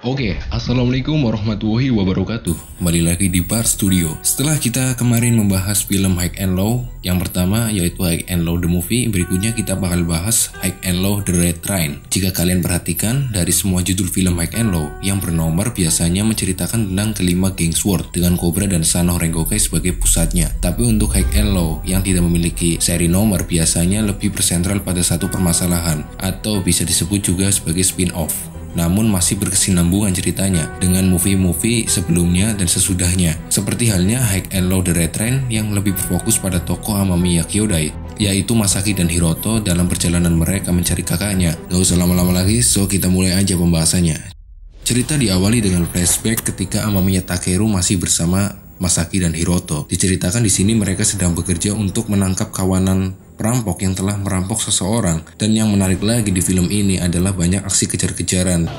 Oke, assalamualaikum warahmatullahi wabarakatuh. Kembali lagi di Bar Studio. Setelah kita kemarin membahas film High and Low, yang pertama yaitu High and Low the Movie, berikutnya kita bakal bahas High and Low the Red Train. Jika kalian perhatikan, dari semua judul film High and Low, yang bernomor biasanya menceritakan tentang kelima geng SWORD dengan Cobra dan Son of Rengokai sebagai pusatnya. Tapi untuk High and Low yang tidak memiliki seri nomor biasanya lebih bersentral pada satu permasalahan, atau bisa disebut juga sebagai spin-off. Namun masih berkesinambungan ceritanya dengan movie-movie sebelumnya dan sesudahnya. Seperti halnya High and Low the Red Train yang lebih berfokus pada tokoh Amamiya Kyodai, yaitu Masaki dan Hiroto dalam perjalanan mereka mencari kakaknya. Gak usah lama-lama lagi, so kita mulai aja pembahasannya. Cerita diawali dengan flashback ketika Amamiya Takeru masih bersama Masaki dan Hiroto. Diceritakan di sini mereka sedang bekerja untuk menangkap kawanan perampok yang telah merampok seseorang, dan yang menarik lagi di film ini adalah banyak aksi kejar-kejaran.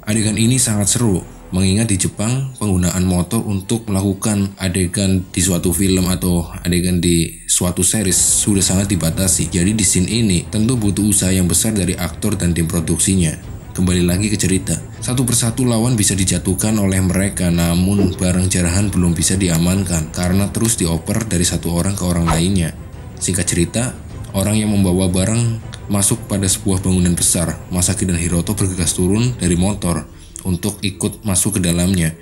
Adegan ini sangat seru, mengingat di Jepang penggunaan motor untuk melakukan adegan di suatu film atau adegan di suatu series sudah sangat dibatasi. Jadi di scene ini tentu butuh usaha yang besar dari aktor dan tim produksinya. Kembali lagi ke cerita, satu persatu lawan bisa dijatuhkan oleh mereka, namun barang jarahan belum bisa diamankan karena terus dioper dari satu orang ke orang lainnya. Singkat cerita, orang yang membawa barang masuk pada sebuah bangunan besar. Masaki dan Hiroto bergegas turun dari motor untuk ikut masuk ke dalamnya.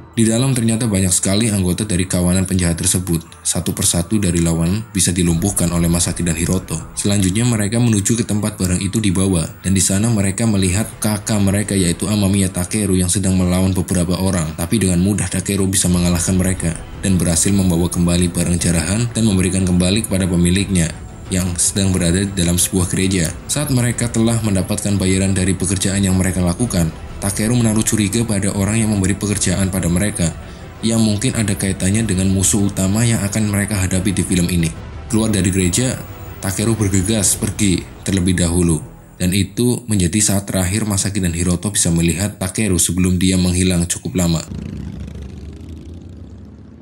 Di dalam ternyata banyak sekali anggota dari kawanan penjahat tersebut. Satu persatu dari lawan bisa dilumpuhkan oleh Masaki dan Hiroto. Selanjutnya mereka menuju ke tempat barang itu dibawa, dan di sana mereka melihat kakak mereka yaitu Amamiya Takeru yang sedang melawan beberapa orang. Tapi dengan mudah Takeru bisa mengalahkan mereka dan berhasil membawa kembali barang jarahan dan memberikan kembali kepada pemiliknya yang sedang berada dalam sebuah gereja. Saat mereka telah mendapatkan bayaran dari pekerjaan yang mereka lakukan, Takeru menaruh curiga pada orang yang memberi pekerjaan pada mereka, yang mungkin ada kaitannya dengan musuh utama yang akan mereka hadapi di film ini. Keluar dari gereja, Takeru bergegas pergi terlebih dahulu, dan itu menjadi saat terakhir Masaki dan Hiroto bisa melihat Takeru sebelum dia menghilang cukup lama.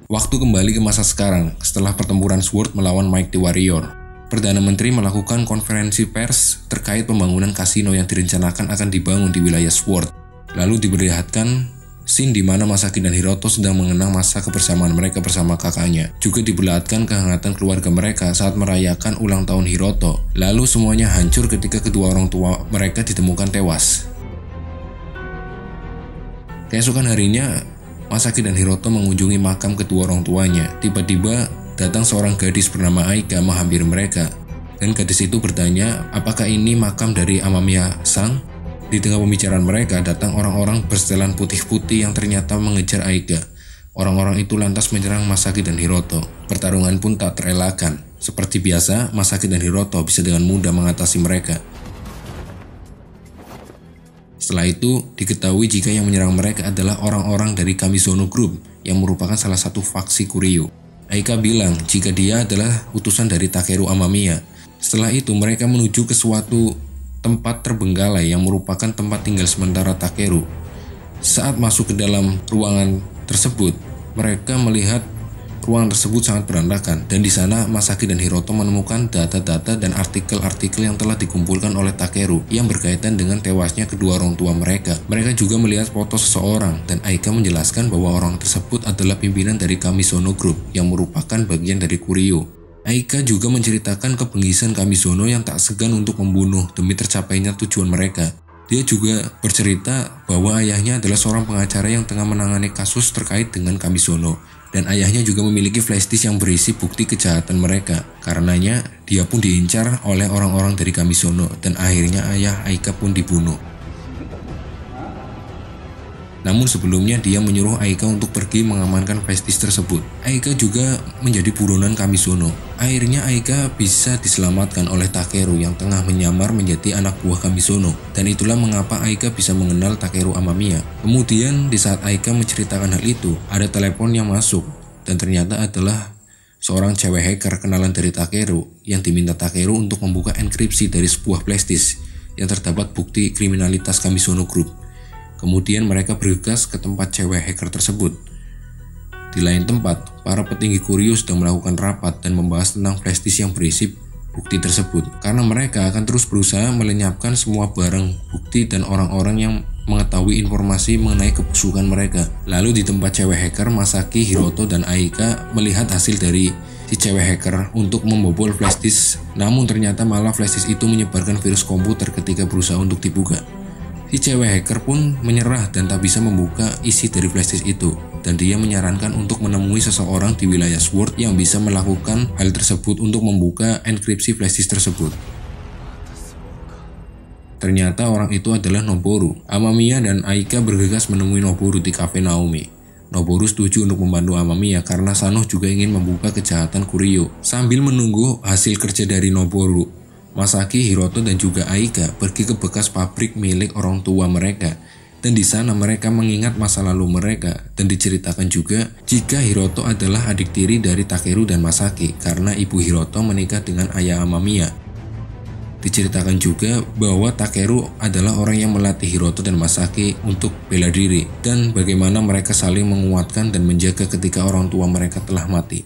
Waktu kembali ke masa sekarang, setelah pertempuran SWORD melawan Mike the Warrior. Perdana Menteri melakukan konferensi pers terkait pembangunan kasino yang direncanakan akan dibangun di wilayah SWORD. Lalu diperlihatkan scene di mana Masaki dan Hiroto sedang mengenang masa kebersamaan mereka bersama kakaknya. Juga diperlihatkan kehangatan keluarga mereka saat merayakan ulang tahun Hiroto. Lalu semuanya hancur ketika kedua orang tua mereka ditemukan tewas. Keesokan harinya, Masaki dan Hiroto mengunjungi makam kedua orang tuanya. Tiba-tiba datang seorang gadis bernama Aika menghampiri mereka. Dan gadis itu bertanya, apakah ini makam dari Amamiya-san? Di tengah pembicaraan mereka, datang orang-orang bersetelan putih-putih yang ternyata mengejar Aika. Orang-orang itu lantas menyerang Masaki dan Hiroto. Pertarungan pun tak terelakkan. Seperti biasa, Masaki dan Hiroto bisa dengan mudah mengatasi mereka. Setelah itu, diketahui jika yang menyerang mereka adalah orang-orang dari Kamizono Group, yang merupakan salah satu faksi Kuryu. Aika bilang jika dia adalah utusan dari Takeru Amamiya. Setelah itu, mereka menuju ke suatu tempat terbengkalai yang merupakan tempat tinggal sementara Takeru. Saat masuk ke dalam ruangan tersebut, mereka melihat ruangan tersebut sangat berantakan, dan di sana Masaki dan Hiroto menemukan data-data dan artikel-artikel yang telah dikumpulkan oleh Takeru yang berkaitan dengan tewasnya kedua orang tua mereka. Mereka juga melihat foto seseorang, dan Aika menjelaskan bahwa orang tersebut adalah pimpinan dari Kamizono Group yang merupakan bagian dari Kuryu. Aika juga menceritakan kebengkisan Kamizono yang tak segan untuk membunuh demi tercapainya tujuan mereka. Dia juga bercerita bahwa ayahnya adalah seorang pengacara yang tengah menangani kasus terkait dengan Kamizono, dan ayahnya juga memiliki flash disk yang berisi bukti kejahatan mereka. Karenanya, dia pun diincar oleh orang-orang dari Kamizono, dan akhirnya ayah Aika pun dibunuh. Namun sebelumnya dia menyuruh Aika untuk pergi mengamankan flash disk tersebut. Aika juga menjadi buronan Kamizono. Akhirnya Aika bisa diselamatkan oleh Takeru yang tengah menyamar menjadi anak buah Kamizono. Dan itulah mengapa Aika bisa mengenal Takeru Amamiya. Kemudian di saat Aika menceritakan hal itu, ada telepon yang masuk. Dan ternyata adalah seorang cewek hacker kenalan dari Takeru yang diminta Takeru untuk membuka enkripsi dari sebuah flash disk yang terdapat bukti kriminalitas Kamizono Group. Kemudian mereka bergegas ke tempat cewek hacker tersebut. Di lain tempat, para petinggi Kuryu sedang melakukan rapat dan membahas tentang flash disk yang berisi bukti tersebut, karena mereka akan terus berusaha melenyapkan semua barang bukti dan orang-orang yang mengetahui informasi mengenai kebusukan mereka. Lalu di tempat cewek hacker, Masaki, Hiroto, dan Aika melihat hasil dari si cewek hacker untuk membobol flash disk, namun ternyata malah flash disk itu menyebarkan virus komputer ketika berusaha untuk dibuka. Si cewek hacker pun menyerah dan tak bisa membuka isi dari flash disk itu, dan dia menyarankan untuk menemui seseorang di wilayah Sword yang bisa melakukan hal tersebut untuk membuka enkripsi flash disk tersebut. Ternyata orang itu adalah Noboru. Amamiya dan Aika bergegas menemui Noboru di kafe Naomi. Noboru setuju untuk membantu Amamiya karena Sano juga ingin membuka kejahatan Kuryo. Sambil menunggu hasil kerja dari Noboru, Masaki, Hiroto, dan juga Aika pergi ke bekas pabrik milik orang tua mereka. Dan di sana mereka mengingat masa lalu mereka, dan diceritakan juga jika Hiroto adalah adik tiri dari Takeru dan Masaki karena ibu Hiroto menikah dengan ayah Amamiya. Diceritakan juga bahwa Takeru adalah orang yang melatih Hiroto dan Masaki untuk bela diri, dan bagaimana mereka saling menguatkan dan menjaga ketika orang tua mereka telah mati.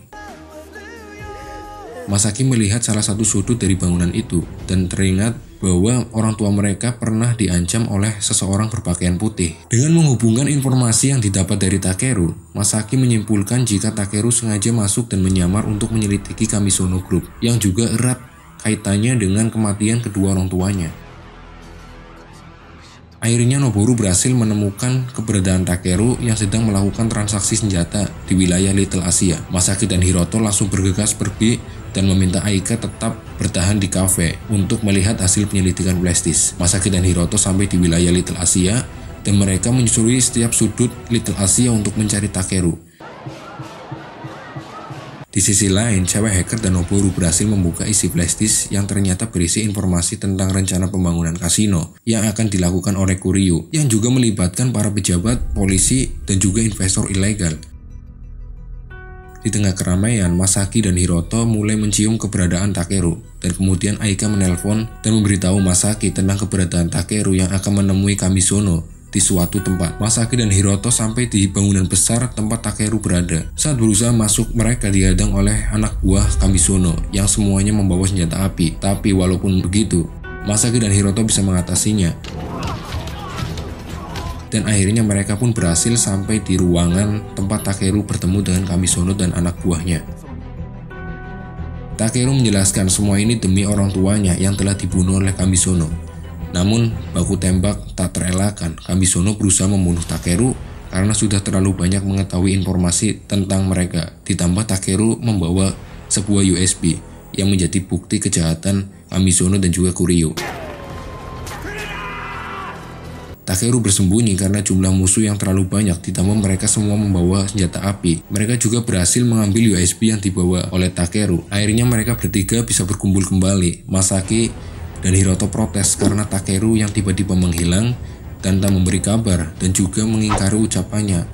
Masaki melihat salah satu sudut dari bangunan itu dan teringat bahwa orang tua mereka pernah diancam oleh seseorang berpakaian putih. Dengan menghubungkan informasi yang didapat dari Takeru, Masaki menyimpulkan jika Takeru sengaja masuk dan menyamar untuk menyelidiki Kamisono Group yang juga erat kaitannya dengan kematian kedua orang tuanya. Akhirnya Noboru berhasil menemukan keberadaan Takeru yang sedang melakukan transaksi senjata di wilayah Little Asia. Masaki dan Hiroto langsung bergegas pergi dan meminta Aika tetap bertahan di kafe untuk melihat hasil penyelidikan flash disk. Masaki dan Hiroto sampai di wilayah Little Asia dan mereka menyusuri setiap sudut Little Asia untuk mencari Takeru. Di sisi lain, cewek hacker dan Noboru berhasil membuka isi flash disk yang ternyata berisi informasi tentang rencana pembangunan kasino yang akan dilakukan oleh Kuryo, yang juga melibatkan para pejabat, polisi, dan juga investor ilegal. Di tengah keramaian, Masaki dan Hiroto mulai mencium keberadaan Takeru, dan kemudian Aika menelpon dan memberitahu Masaki tentang keberadaan Takeru yang akan menemui Kamisono di suatu tempat. Masaki dan Hiroto sampai di bangunan besar tempat Takeru berada. Saat berusaha masuk, mereka dihadang oleh anak buah Kamisono yang semuanya membawa senjata api. Tapi walaupun begitu, Masaki dan Hiroto bisa mengatasinya. Dan akhirnya mereka pun berhasil sampai di ruangan tempat Takeru bertemu dengan Kamisono dan anak buahnya. Takeru menjelaskan semua ini demi orang tuanya yang telah dibunuh oleh Kamisono. Namun, baku tembak tak terelakkan. Kamisono berusaha membunuh Takeru karena sudah terlalu banyak mengetahui informasi tentang mereka. Ditambah Takeru membawa sebuah USB yang menjadi bukti kejahatan Kamisono dan juga Kuryo. Takeru bersembunyi karena jumlah musuh yang terlalu banyak, ditambah mereka semua membawa senjata api. Mereka juga berhasil mengambil USB yang dibawa oleh Takeru. Akhirnya mereka bertiga bisa berkumpul kembali. Masaki dan Hiroto protes karena Takeru yang tiba-tiba menghilang dan tak memberi kabar, dan juga mengingkari ucapannya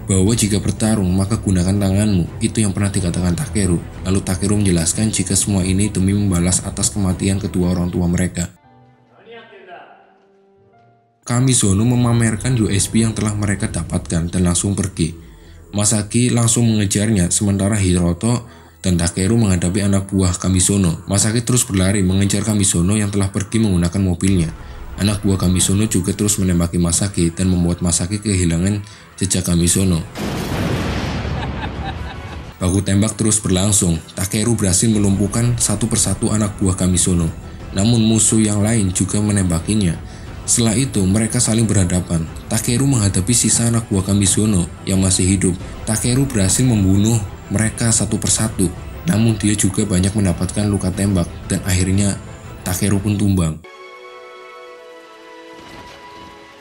bahwa jika bertarung maka gunakan tanganmu, itu yang pernah dikatakan Takeru. Lalu Takeru menjelaskan jika semua ini demi membalas atas kematian kedua orang tua mereka. Kamisono memamerkan USB yang telah mereka dapatkan dan langsung pergi. Masaki langsung mengejarnya, sementara Hiroto dan Takeru menghadapi anak buah Kamisono. Masaki terus berlari mengejar Kamisono yang telah pergi menggunakan mobilnya. Anak buah Kamisono juga terus menembaki Masaki dan membuat Masaki kehilangan jejak Kamisono. Baku tembak terus berlangsung. Takeru berhasil melumpuhkan satu persatu anak buah Kamisono. Namun musuh yang lain juga menembakinya. Setelah itu mereka saling berhadapan. Takeru menghadapi sisa anak buah Kamisono yang masih hidup. Takeru berhasil membunuh mereka satu persatu, namun dia juga banyak mendapatkan luka tembak dan akhirnya Takeru pun tumbang.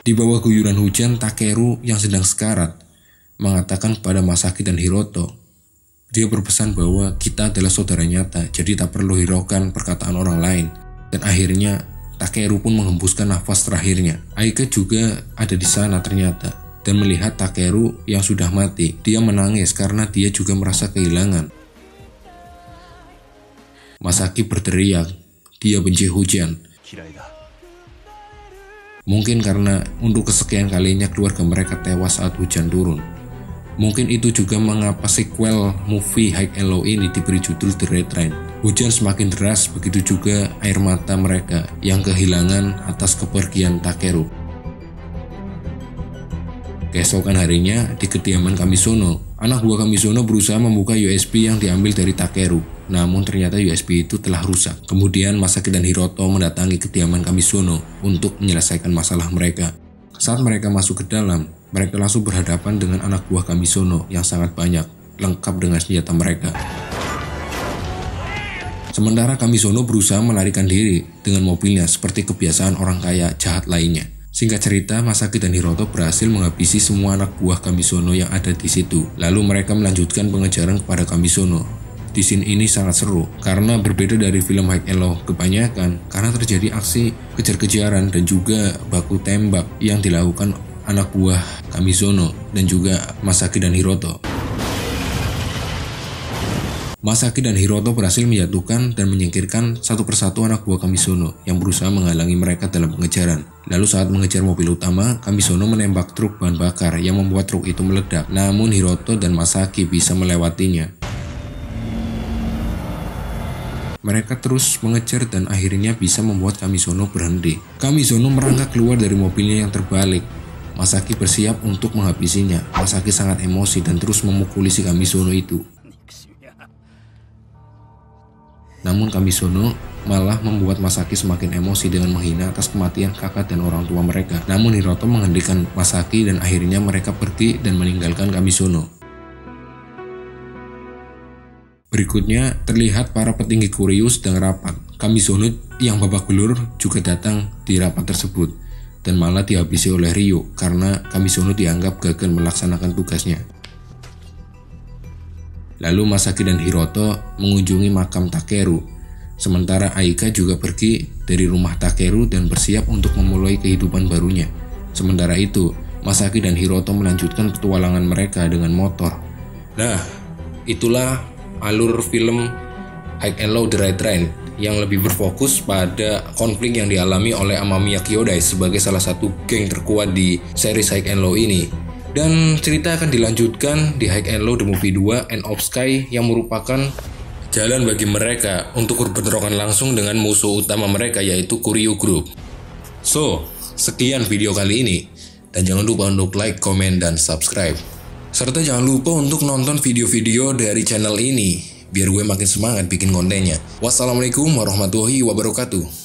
Di bawah guyuran hujan, Takeru yang sedang sekarat mengatakan kepada Masaki dan Hiroto, dia berpesan bahwa kita adalah saudara nyata, jadi tak perlu hiraukan perkataan orang lain. Dan akhirnya Takeru pun menghembuskan nafas terakhirnya. Aika juga ada di sana ternyata. Dan melihat Takeru yang sudah mati, dia menangis karena dia juga merasa kehilangan. Masaki berteriak, dia benci hujan. Mungkin karena untuk kesekian kalinya keluarga mereka tewas saat hujan turun. Mungkin itu juga mengapa sequel movie High and Low ini diberi judul The Red Rain. Hujan semakin deras, begitu juga air mata mereka yang kehilangan atas kepergian Takeru. Keesokan harinya, di kediaman Kamisono, anak buah Kamisono berusaha membuka USB yang diambil dari Takeru. Namun ternyata USB itu telah rusak. Kemudian Masaki dan Hiroto mendatangi kediaman Kamisono untuk menyelesaikan masalah mereka. Saat mereka masuk ke dalam, mereka langsung berhadapan dengan anak buah Kamisono yang sangat banyak, lengkap dengan senjata mereka. Sementara Kamisono berusaha melarikan diri dengan mobilnya seperti kebiasaan orang kaya jahat lainnya. Singkat cerita, Masaki dan Hiroto berhasil menghabisi semua anak buah Kamisono yang ada di situ. Lalu mereka melanjutkan pengejaran kepada Kamisono. Di scene ini sangat seru, karena berbeda dari film High and Low kebanyakan, karena terjadi aksi kejar-kejaran dan juga baku tembak yang dilakukan anak buah Kamisono dan juga Masaki dan Hiroto. Masaki dan Hiroto berhasil menjatuhkan dan menyingkirkan satu persatu anak buah Kamisono yang berusaha menghalangi mereka dalam pengejaran. Lalu saat mengejar mobil utama, Kamisono menembak truk bahan bakar yang membuat truk itu meledak. Namun Hiroto dan Masaki bisa melewatinya. Mereka terus mengejar dan akhirnya bisa membuat Kamisono berhenti. Kamisono merangkak keluar dari mobilnya yang terbalik. Masaki bersiap untuk menghabisinya. Masaki sangat emosi dan terus memukuli si Kamisono itu. Namun Kamisono malah membuat Masaki semakin emosi dengan menghina atas kematian kakak dan orang tua mereka. Namun Hiroto menghentikan Masaki dan akhirnya mereka pergi dan meninggalkan Kamisono. Berikutnya terlihat para petinggi Kuryu sedang rapat. Kamisono yang babak belur juga datang di rapat tersebut dan malah dihabisi oleh Ryo karena Kamisono dianggap gagal melaksanakan tugasnya. Lalu Masaki dan Hiroto mengunjungi makam Takeru. Sementara Aika juga pergi dari rumah Takeru dan bersiap untuk memulai kehidupan barunya. Sementara itu, Masaki dan Hiroto melanjutkan petualangan mereka dengan motor. Nah, itulah alur film High and Low The Right Train yang lebih berfokus pada konflik yang dialami oleh Amamiya Kyodai sebagai salah satu geng terkuat di series High and Low ini. Dan cerita akan dilanjutkan di High and Low The Movie 2 End of Sky yang merupakan jalan bagi mereka untuk berbentrokan langsung dengan musuh utama mereka yaitu Kuryu Group. So, sekian video kali ini. Dan jangan lupa untuk like, komen, dan subscribe. Serta jangan lupa untuk nonton video-video dari channel ini biar gue makin semangat bikin kontennya. Wassalamualaikum warahmatullahi wabarakatuh.